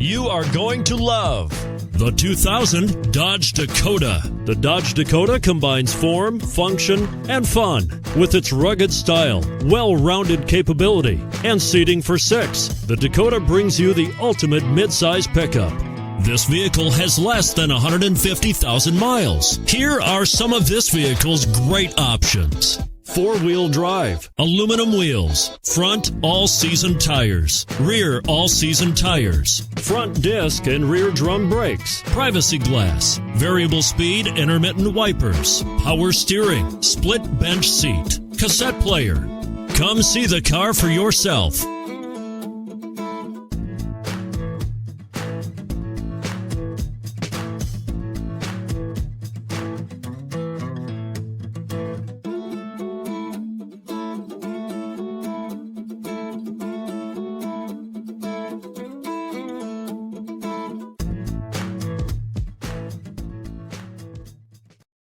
you are going to love the 2000 Dodge Dakota. The Dodge Dakota combines form, function, and fun with its rugged style, well-rounded capability, and seating for 6. The Dakota brings you the ultimate midsize pickup. This vehicle has less than 150,000 miles. Here are some of this vehicle's great options: 4-wheel drive, aluminum wheels, front all-season tires, rear all-season tires, front disc and rear drum brakes, privacy glass, variable speed intermittent wipers, power steering, split bench seat, cassette player. Come see the car for yourself.